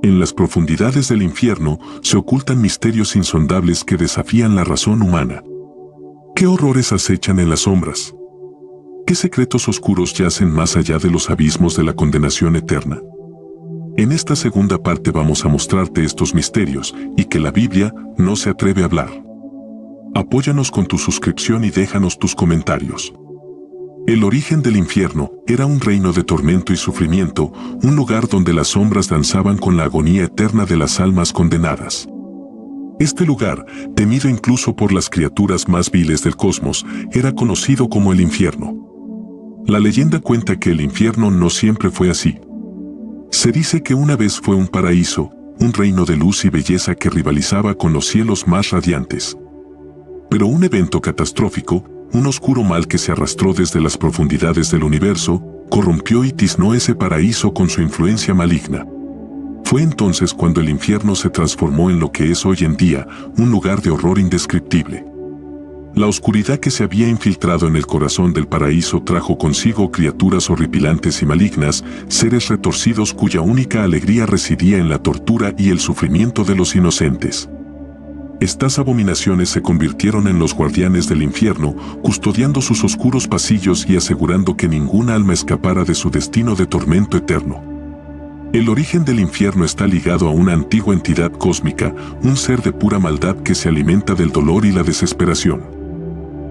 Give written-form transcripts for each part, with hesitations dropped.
En las profundidades del infierno se ocultan misterios insondables que desafían la razón humana. ¿Qué horrores acechan en las sombras? ¿Qué secretos oscuros yacen más allá de los abismos de la condenación eterna? En esta segunda parte vamos a mostrarte estos misterios y que la Biblia no se atreve a hablar. Apóyanos con tu suscripción y déjanos tus comentarios. El origen del infierno era un reino de tormento y sufrimiento, un lugar donde las sombras danzaban con la agonía eterna de las almas condenadas. Este lugar, temido incluso por las criaturas más viles del cosmos, era conocido como el infierno. La leyenda cuenta que el infierno no siempre fue así. Se dice que una vez fue un paraíso, un reino de luz y belleza que rivalizaba con los cielos más radiantes. Pero un evento catastrófico, un oscuro mal que se arrastró desde las profundidades del universo, corrompió y tiznó ese paraíso con su influencia maligna. Fue entonces cuando el infierno se transformó en lo que es hoy en día, un lugar de horror indescriptible. La oscuridad que se había infiltrado en el corazón del paraíso trajo consigo criaturas horripilantes y malignas, seres retorcidos cuya única alegría residía en la tortura y el sufrimiento de los inocentes. Estas abominaciones se convirtieron en los guardianes del infierno, custodiando sus oscuros pasillos y asegurando que ninguna alma escapara de su destino de tormento eterno. El origen del infierno está ligado a una antigua entidad cósmica, un ser de pura maldad que se alimenta del dolor y la desesperación.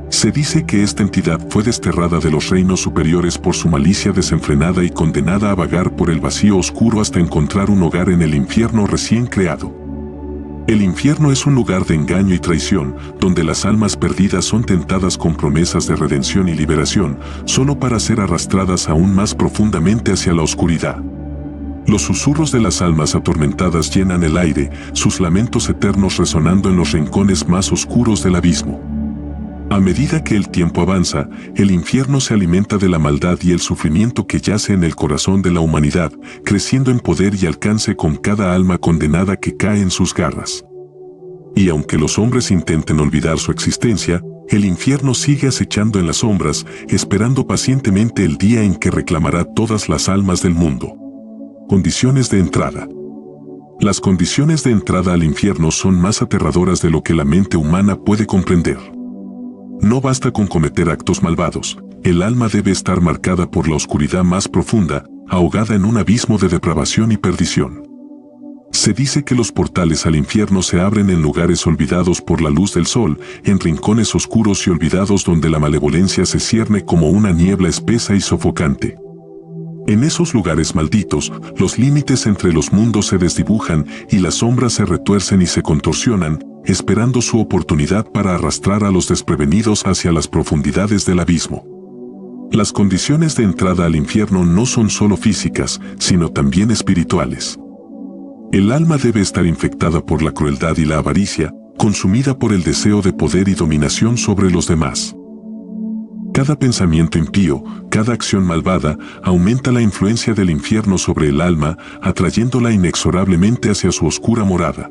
Se dice que esta entidad fue desterrada de los reinos superiores por su malicia desenfrenada y condenada a vagar por el vacío oscuro hasta encontrar un hogar en el infierno recién creado. El infierno es un lugar de engaño y traición, donde las almas perdidas son tentadas con promesas de redención y liberación, solo para ser arrastradas aún más profundamente hacia la oscuridad. Los susurros de las almas atormentadas llenan el aire, sus lamentos eternos resonando en los rincones más oscuros del abismo. A medida que el tiempo avanza, el infierno se alimenta de la maldad y el sufrimiento que yace en el corazón de la humanidad, creciendo en poder y alcance con cada alma condenada que cae en sus garras. Y aunque los hombres intenten olvidar su existencia, el infierno sigue acechando en las sombras, esperando pacientemente el día en que reclamará todas las almas del mundo. Condiciones de entrada. Las condiciones de entrada al infierno son más aterradoras de lo que la mente humana puede comprender. No basta con cometer actos malvados, el alma debe estar marcada por la oscuridad más profunda, ahogada en un abismo de depravación y perdición. Se dice que los portales al infierno se abren en lugares olvidados por la luz del sol, en rincones oscuros y olvidados donde la malevolencia se cierne como una niebla espesa y sofocante. En esos lugares malditos, los límites entre los mundos se desdibujan y las sombras se retuercen y se contorsionan, esperando su oportunidad para arrastrar a los desprevenidos hacia las profundidades del abismo. Las condiciones de entrada al infierno no son solo físicas, sino también espirituales. El alma debe estar infectada por la crueldad y la avaricia, consumida por el deseo de poder y dominación sobre los demás. Cada pensamiento impío, cada acción malvada, aumenta la influencia del infierno sobre el alma, atrayéndola inexorablemente hacia su oscura morada.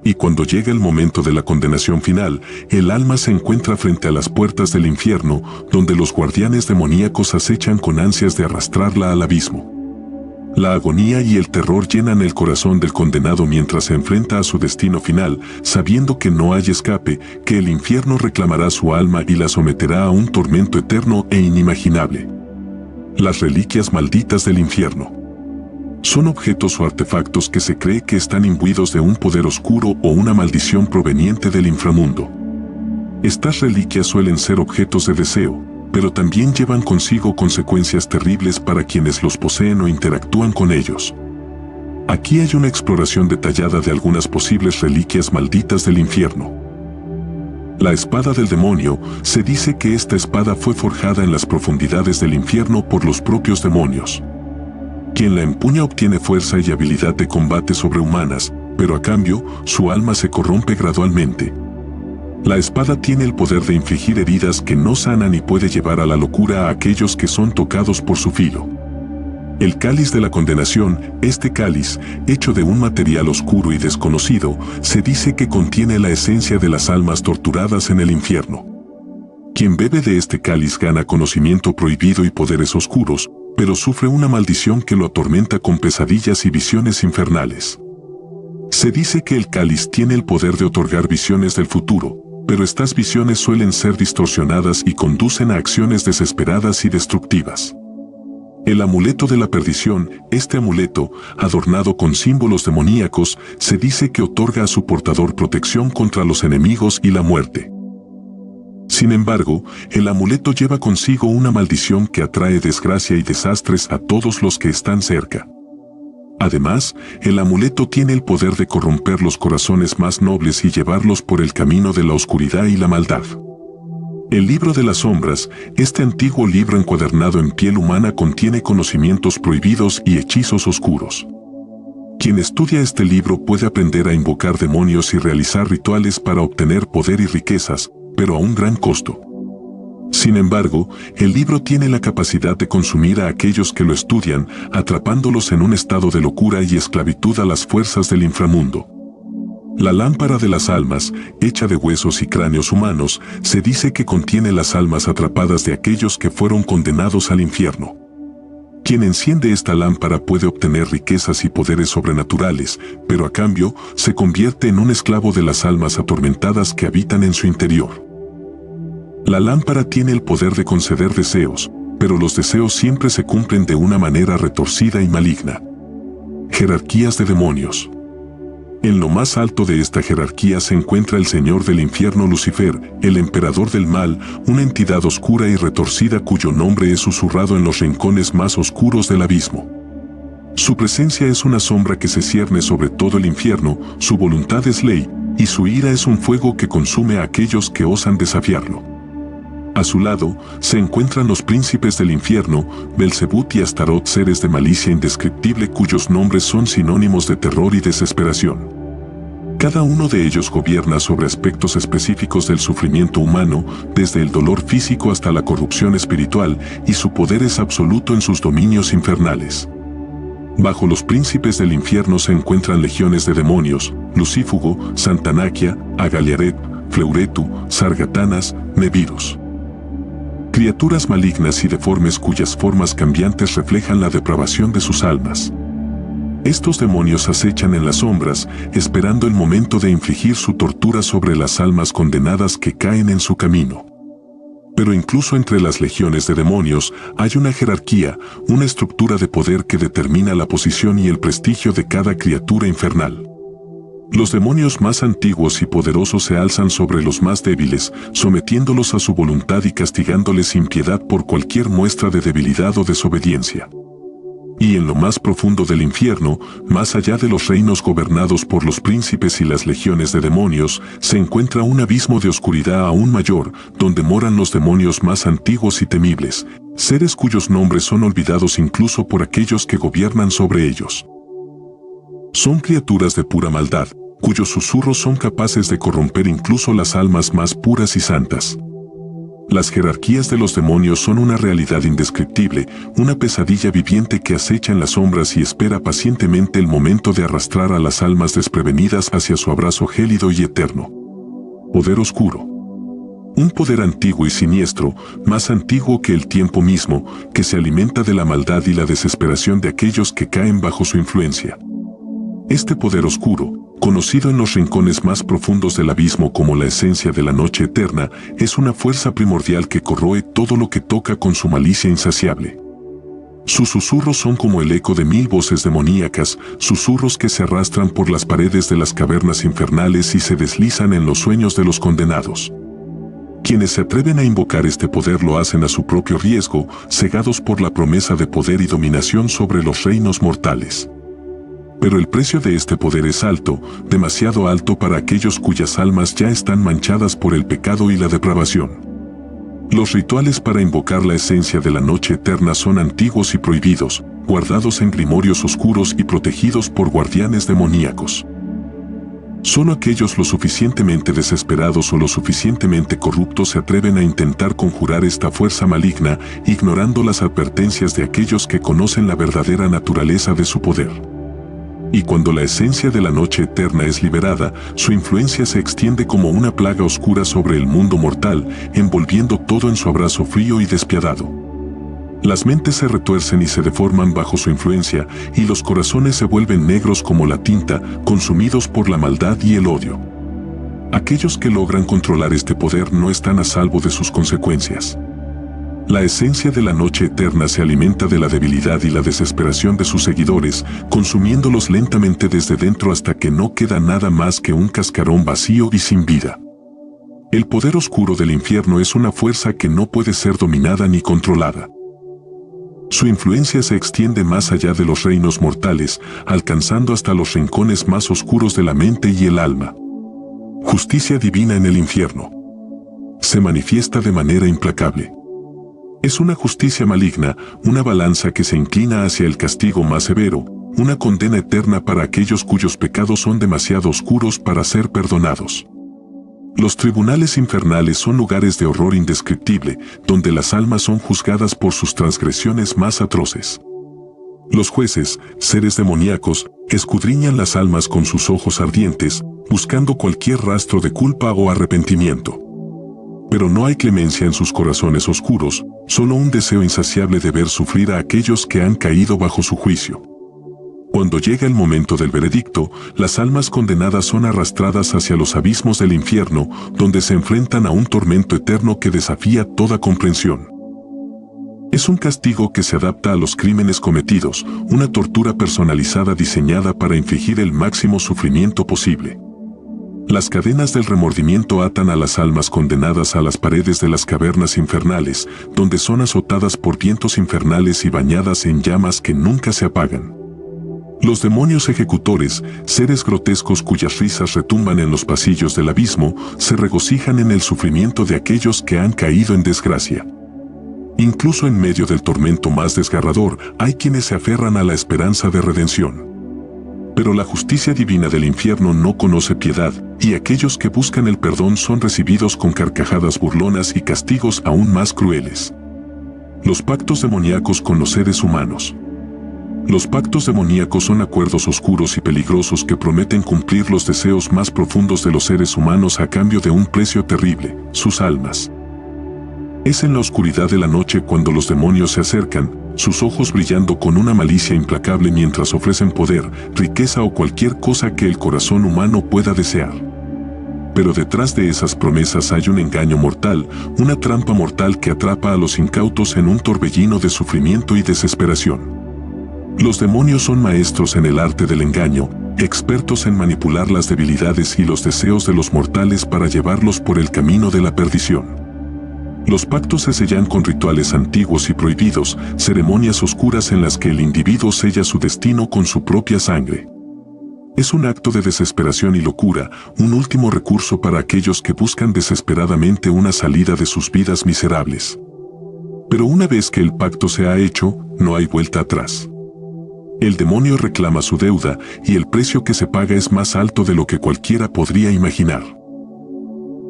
Y cuando llega el momento de la condenación final, el alma se encuentra frente a las puertas del infierno, donde los guardianes demoníacos acechan con ansias de arrastrarla al abismo. La agonía y el terror llenan el corazón del condenado mientras se enfrenta a su destino final, sabiendo que no hay escape, que el infierno reclamará su alma y la someterá a un tormento eterno e inimaginable. Las reliquias malditas del infierno. Son objetos o artefactos que se cree que están imbuidos de un poder oscuro o una maldición proveniente del inframundo. Estas reliquias suelen ser objetos de deseo, pero también llevan consigo consecuencias terribles para quienes los poseen o interactúan con ellos. Aquí hay una exploración detallada de algunas posibles reliquias malditas del infierno. La espada del demonio, se dice que esta espada fue forjada en las profundidades del infierno por los propios demonios. Quien la empuña obtiene fuerza y habilidad de combate sobrehumanas, pero a cambio, su alma se corrompe gradualmente. La espada tiene el poder de infligir heridas que no sanan y puede llevar a la locura a aquellos que son tocados por su filo. El cáliz de la condenación, este cáliz, hecho de un material oscuro y desconocido, se dice que contiene la esencia de las almas torturadas en el infierno. Quien bebe de este cáliz gana conocimiento prohibido y poderes oscuros, pero sufre una maldición que lo atormenta con pesadillas y visiones infernales. Se dice que el cáliz tiene el poder de otorgar visiones del futuro, pero estas visiones suelen ser distorsionadas y conducen a acciones desesperadas y destructivas. El amuleto de la perdición, este amuleto, adornado con símbolos demoníacos, se dice que otorga a su portador protección contra los enemigos y la muerte. Sin embargo, el amuleto lleva consigo una maldición que atrae desgracia y desastres a todos los que están cerca. Además, el amuleto tiene el poder de corromper los corazones más nobles y llevarlos por el camino de la oscuridad y la maldad. El libro de las sombras, este antiguo libro encuadernado en piel humana, contiene conocimientos prohibidos y hechizos oscuros. Quien estudia este libro puede aprender a invocar demonios y realizar rituales para obtener poder y riquezas, pero a un gran costo. Sin embargo, el libro tiene la capacidad de consumir a aquellos que lo estudian, atrapándolos en un estado de locura y esclavitud a las fuerzas del inframundo. La lámpara de las almas, hecha de huesos y cráneos humanos, se dice que contiene las almas atrapadas de aquellos que fueron condenados al infierno. Quien enciende esta lámpara puede obtener riquezas y poderes sobrenaturales, pero a cambio se convierte en un esclavo de las almas atormentadas que habitan en su interior. La lámpara tiene el poder de conceder deseos, pero los deseos siempre se cumplen de una manera retorcida y maligna. Jerarquías de demonios. En lo más alto de esta jerarquía se encuentra el Señor del Infierno Lucifer, el emperador del mal, una entidad oscura y retorcida cuyo nombre es susurrado en los rincones más oscuros del abismo. Su presencia es una sombra que se cierne sobre todo el infierno, su voluntad es ley, y su ira es un fuego que consume a aquellos que osan desafiarlo. A su lado, se encuentran los príncipes del infierno, Belzebut y Astarot, seres de malicia indescriptible cuyos nombres son sinónimos de terror y desesperación. Cada uno de ellos gobierna sobre aspectos específicos del sufrimiento humano, desde el dolor físico hasta la corrupción espiritual, y su poder es absoluto en sus dominios infernales. Bajo los príncipes del infierno se encuentran legiones de demonios, Lucífugo, Santanaquia, Agaliaret, Fleuretu, Sargatanas, Nevirus. Criaturas malignas y deformes cuyas formas cambiantes reflejan la depravación de sus almas. Estos demonios acechan en las sombras, esperando el momento de infligir su tortura sobre las almas condenadas que caen en su camino. Pero incluso entre las legiones de demonios hay una jerarquía, una estructura de poder que determina la posición y el prestigio de cada criatura infernal. Los demonios más antiguos y poderosos se alzan sobre los más débiles, sometiéndolos a su voluntad y castigándoles sin piedad por cualquier muestra de debilidad o desobediencia. Y en lo más profundo del infierno, más allá de los reinos gobernados por los príncipes y las legiones de demonios, se encuentra un abismo de oscuridad aún mayor, donde moran los demonios más antiguos y temibles, seres cuyos nombres son olvidados incluso por aquellos que gobiernan sobre ellos. Son criaturas de pura maldad, cuyos susurros son capaces de corromper incluso las almas más puras y santas. Las jerarquías de los demonios son una realidad indescriptible, una pesadilla viviente que acecha en las sombras y espera pacientemente el momento de arrastrar a las almas desprevenidas hacia su abrazo gélido y eterno. Poder oscuro. Un poder antiguo y siniestro, más antiguo que el tiempo mismo, que se alimenta de la maldad y la desesperación de aquellos que caen bajo su influencia. Este poder oscuro, conocido en los rincones más profundos del abismo como la esencia de la noche eterna, es una fuerza primordial que corroe todo lo que toca con su malicia insaciable. Sus susurros son como el eco de 1000 voces demoníacas, susurros que se arrastran por las paredes de las cavernas infernales y se deslizan en los sueños de los condenados. Quienes se atreven a invocar este poder lo hacen a su propio riesgo, cegados por la promesa de poder y dominación sobre los reinos mortales. Pero el precio de este poder es alto, demasiado alto para aquellos cuyas almas ya están manchadas por el pecado y la depravación. Los rituales para invocar la esencia de la noche eterna son antiguos y prohibidos, guardados en grimorios oscuros y protegidos por guardianes demoníacos. Solo aquellos lo suficientemente desesperados o lo suficientemente corruptos se atreven a intentar conjurar esta fuerza maligna, ignorando las advertencias de aquellos que conocen la verdadera naturaleza de su poder. Y cuando la esencia de la noche eterna es liberada, su influencia se extiende como una plaga oscura sobre el mundo mortal, envolviendo todo en su abrazo frío y despiadado. Las mentes se retuercen y se deforman bajo su influencia, y los corazones se vuelven negros como la tinta, consumidos por la maldad y el odio. Aquellos que logran controlar este poder no están a salvo de sus consecuencias. La esencia de la noche eterna se alimenta de la debilidad y la desesperación de sus seguidores, consumiéndolos lentamente desde dentro hasta que no queda nada más que un cascarón vacío y sin vida. El poder oscuro del infierno es una fuerza que no puede ser dominada ni controlada. Su influencia se extiende más allá de los reinos mortales, alcanzando hasta los rincones más oscuros de la mente y el alma. Justicia divina en el infierno. Se manifiesta de manera implacable. Es una justicia maligna, una balanza que se inclina hacia el castigo más severo, una condena eterna para aquellos cuyos pecados son demasiado oscuros para ser perdonados. Los tribunales infernales son lugares de horror indescriptible, donde las almas son juzgadas por sus transgresiones más atroces. Los jueces, seres demoníacos, escudriñan las almas con sus ojos ardientes, buscando cualquier rastro de culpa o arrepentimiento. Pero no hay clemencia en sus corazones oscuros, solo un deseo insaciable de ver sufrir a aquellos que han caído bajo su juicio. Cuando llega el momento del veredicto, las almas condenadas son arrastradas hacia los abismos del infierno, donde se enfrentan a un tormento eterno que desafía toda comprensión. Es un castigo que se adapta a los crímenes cometidos, una tortura personalizada diseñada para infligir el máximo sufrimiento posible. Las cadenas del remordimiento atan a las almas condenadas a las paredes de las cavernas infernales, donde son azotadas por vientos infernales y bañadas en llamas que nunca se apagan. Los demonios ejecutores, seres grotescos cuyas risas retumban en los pasillos del abismo, se regocijan en el sufrimiento de aquellos que han caído en desgracia. Incluso en medio del tormento más desgarrador, hay quienes se aferran a la esperanza de redención. Pero la justicia divina del infierno no conoce piedad, y aquellos que buscan el perdón son recibidos con carcajadas burlonas y castigos aún más crueles. Los pactos demoníacos con los seres humanos. Los pactos demoníacos son acuerdos oscuros y peligrosos que prometen cumplir los deseos más profundos de los seres humanos a cambio de un precio terrible, sus almas. Es en la oscuridad de la noche cuando los demonios se acercan, sus ojos brillando con una malicia implacable mientras ofrecen poder, riqueza o cualquier cosa que el corazón humano pueda desear. Pero detrás de esas promesas hay un engaño mortal, una trampa mortal que atrapa a los incautos en un torbellino de sufrimiento y desesperación. Los demonios son maestros en el arte del engaño, expertos en manipular las debilidades y los deseos de los mortales para llevarlos por el camino de la perdición. Los pactos se sellan con rituales antiguos y prohibidos, ceremonias oscuras en las que el individuo sella su destino con su propia sangre. Es un acto de desesperación y locura, un último recurso para aquellos que buscan desesperadamente una salida de sus vidas miserables. Pero una vez que el pacto se ha hecho, no hay vuelta atrás. El demonio reclama su deuda, y el precio que se paga es más alto de lo que cualquiera podría imaginar.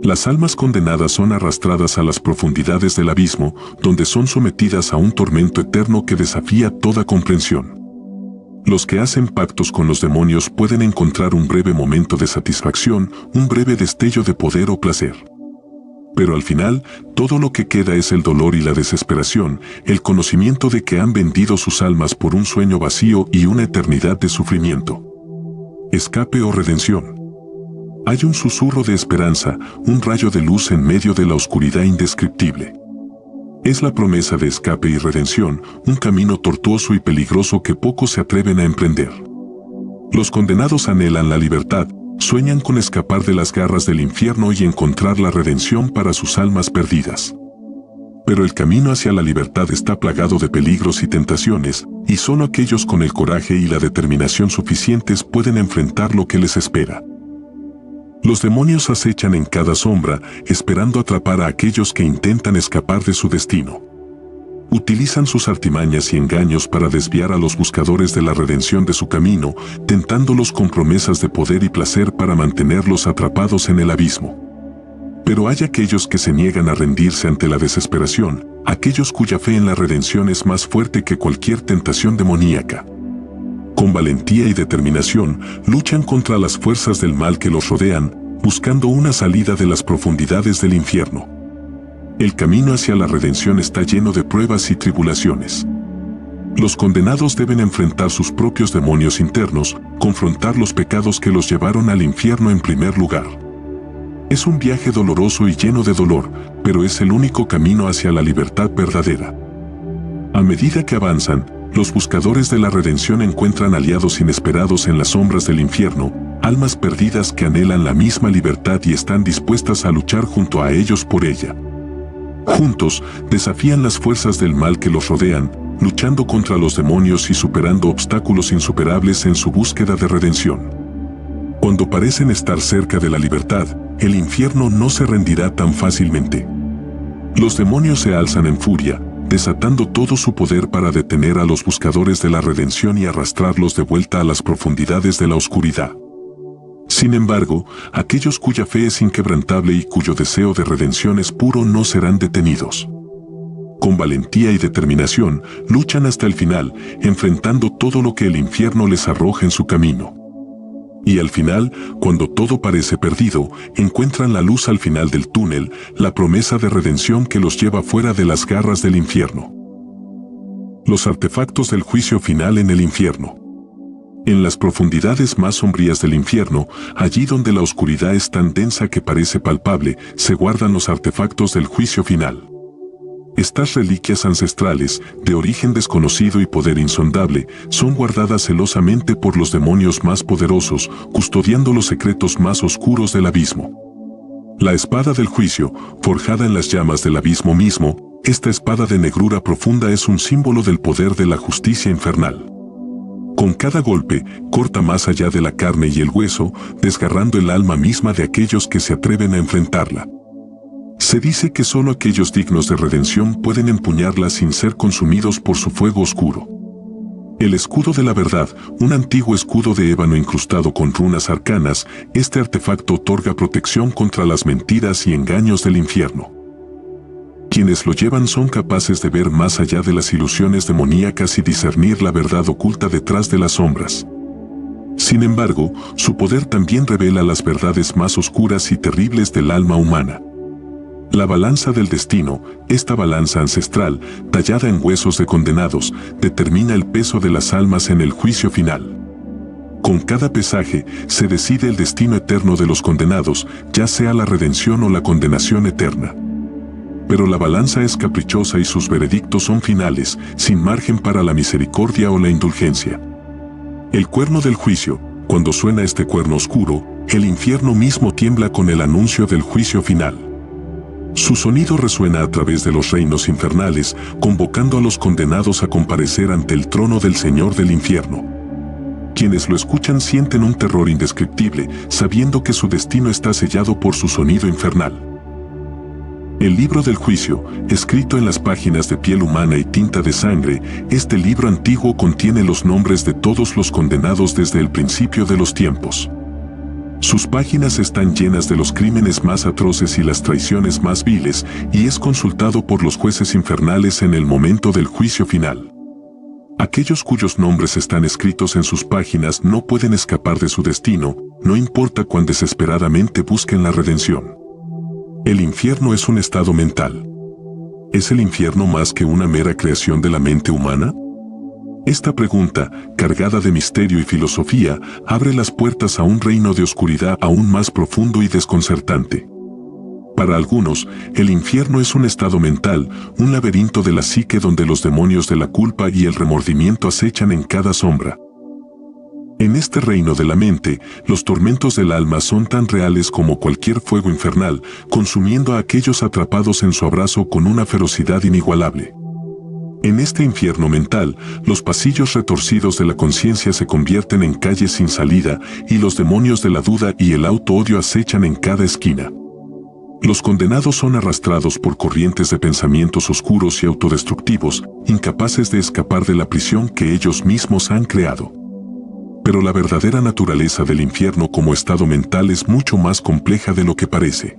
Las almas condenadas son arrastradas a las profundidades del abismo, donde son sometidas a un tormento eterno que desafía toda comprensión. Los que hacen pactos con los demonios pueden encontrar un breve momento de satisfacción, un breve destello de poder o placer. Pero al final, todo lo que queda es el dolor y la desesperación, el conocimiento de que han vendido sus almas por un sueño vacío y una eternidad de sufrimiento. Escape o redención. Hay un susurro de esperanza, un rayo de luz en medio de la oscuridad indescriptible. Es la promesa de escape y redención, un camino tortuoso y peligroso que pocos se atreven a emprender. Los condenados anhelan la libertad, sueñan con escapar de las garras del infierno y encontrar la redención para sus almas perdidas. Pero el camino hacia la libertad está plagado de peligros y tentaciones, y solo aquellos con el coraje y la determinación suficientes pueden enfrentar lo que les espera. Los demonios acechan en cada sombra, esperando atrapar a aquellos que intentan escapar de su destino. Utilizan sus artimañas y engaños para desviar a los buscadores de la redención de su camino, tentándolos con promesas de poder y placer para mantenerlos atrapados en el abismo. Pero hay aquellos que se niegan a rendirse ante la desesperación, aquellos cuya fe en la redención es más fuerte que cualquier tentación demoníaca. Con valentía y determinación, luchan contra las fuerzas del mal que los rodean, buscando una salida de las profundidades del infierno. El camino hacia la redención está lleno de pruebas y tribulaciones. Los condenados deben enfrentar sus propios demonios internos, confrontar los pecados que los llevaron al infierno en primer lugar. Es un viaje doloroso y lleno de dolor, pero es el único camino hacia la libertad verdadera. A medida que avanzan, los buscadores de la redención encuentran aliados inesperados en las sombras del infierno, almas perdidas que anhelan la misma libertad y están dispuestas a luchar junto a ellos por ella. Juntos, desafían las fuerzas del mal que los rodean, luchando contra los demonios y superando obstáculos insuperables en su búsqueda de redención. Cuando parecen estar cerca de la libertad, el infierno no se rendirá tan fácilmente. Los demonios se alzan en furia, desatando todo su poder para detener a los buscadores de la redención y arrastrarlos de vuelta a las profundidades de la oscuridad. Sin embargo, aquellos cuya fe es inquebrantable y cuyo deseo de redención es puro no serán detenidos. Con valentía y determinación, luchan hasta el final, enfrentando todo lo que el infierno les arroja en su camino. Y al final, cuando todo parece perdido, encuentran la luz al final del túnel, la promesa de redención que los lleva fuera de las garras del infierno. Los artefactos del juicio final en el infierno. En las profundidades más sombrías del infierno, allí donde la oscuridad es tan densa que parece palpable, se guardan los artefactos del juicio final. Estas reliquias ancestrales, de origen desconocido y poder insondable, son guardadas celosamente por los demonios más poderosos, custodiando los secretos más oscuros del abismo. La espada del juicio, forjada en las llamas del abismo mismo, esta espada de negrura profunda es un símbolo del poder de la justicia infernal. Con cada golpe, corta más allá de la carne y el hueso, desgarrando el alma misma de aquellos que se atreven a enfrentarla. Se dice que solo aquellos dignos de redención pueden empuñarla sin ser consumidos por su fuego oscuro. El escudo de la verdad, un antiguo escudo de ébano incrustado con runas arcanas, este artefacto otorga protección contra las mentiras y engaños del infierno. Quienes lo llevan son capaces de ver más allá de las ilusiones demoníacas y discernir la verdad oculta detrás de las sombras. Sin embargo, su poder también revela las verdades más oscuras y terribles del alma humana. La balanza del destino, esta balanza ancestral, tallada en huesos de condenados, determina el peso de las almas en el juicio final. Con cada pesaje, se decide el destino eterno de los condenados, ya sea la redención o la condenación eterna. Pero la balanza es caprichosa y sus veredictos son finales, sin margen para la misericordia o la indulgencia. El cuerno del juicio, cuando suena este cuerno oscuro, el infierno mismo tiembla con el anuncio del juicio final. Su sonido resuena a través de los reinos infernales, convocando a los condenados a comparecer ante el trono del Señor del infierno. Quienes lo escuchan sienten un terror indescriptible, sabiendo que su destino está sellado por su sonido infernal. El libro del juicio, escrito en las páginas de piel humana y tinta de sangre, este libro antiguo contiene los nombres de todos los condenados desde el principio de los tiempos. Sus páginas están llenas de los crímenes más atroces y las traiciones más viles, y es consultado por los jueces infernales en el momento del juicio final. Aquellos cuyos nombres están escritos en sus páginas no pueden escapar de su destino, no importa cuán desesperadamente busquen la redención. El infierno es un estado mental. ¿Es el infierno más que una mera creación de la mente humana? Esta pregunta, cargada de misterio y filosofía, abre las puertas a un reino de oscuridad aún más profundo y desconcertante. Para algunos, el infierno es un estado mental, un laberinto de la psique donde los demonios de la culpa y el remordimiento acechan en cada sombra. En este reino de la mente, los tormentos del alma son tan reales como cualquier fuego infernal, consumiendo a aquellos atrapados en su abrazo con una ferocidad inigualable. En este infierno mental, los pasillos retorcidos de la conciencia se convierten en calles sin salida y los demonios de la duda y el auto-odio acechan en cada esquina. Los condenados son arrastrados por corrientes de pensamientos oscuros y autodestructivos, incapaces de escapar de la prisión que ellos mismos han creado. Pero la verdadera naturaleza del infierno como estado mental es mucho más compleja de lo que parece.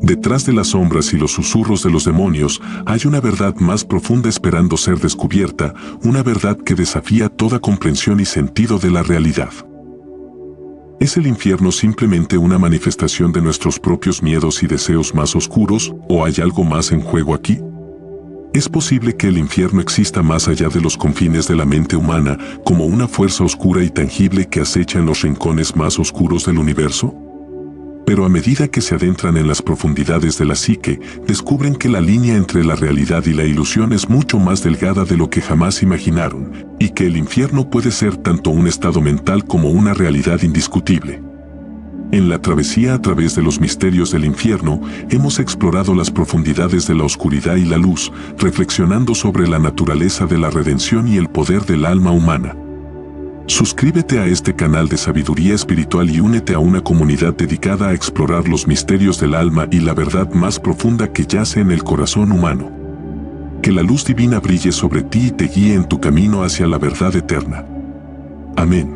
Detrás de las sombras y los susurros de los demonios hay una verdad más profunda esperando ser descubierta, una verdad que desafía toda comprensión y sentido de la realidad. ¿Es el infierno simplemente una manifestación de nuestros propios miedos y deseos más oscuros, o hay algo más en juego aquí? ¿Es posible que el infierno exista más allá de los confines de la mente humana, como una fuerza oscura y tangible que acecha en los rincones más oscuros del universo? Pero a medida que se adentran en las profundidades de la psique, descubren que la línea entre la realidad y la ilusión es mucho más delgada de lo que jamás imaginaron, y que el infierno puede ser tanto un estado mental como una realidad indiscutible. En la travesía a través de los misterios del infierno, hemos explorado las profundidades de la oscuridad y la luz, reflexionando sobre la naturaleza de la redención y el poder del alma humana. Suscríbete a este canal de sabiduría espiritual y únete a una comunidad dedicada a explorar los misterios del alma y la verdad más profunda que yace en el corazón humano. Que la luz divina brille sobre ti y te guíe en tu camino hacia la verdad eterna. Amén.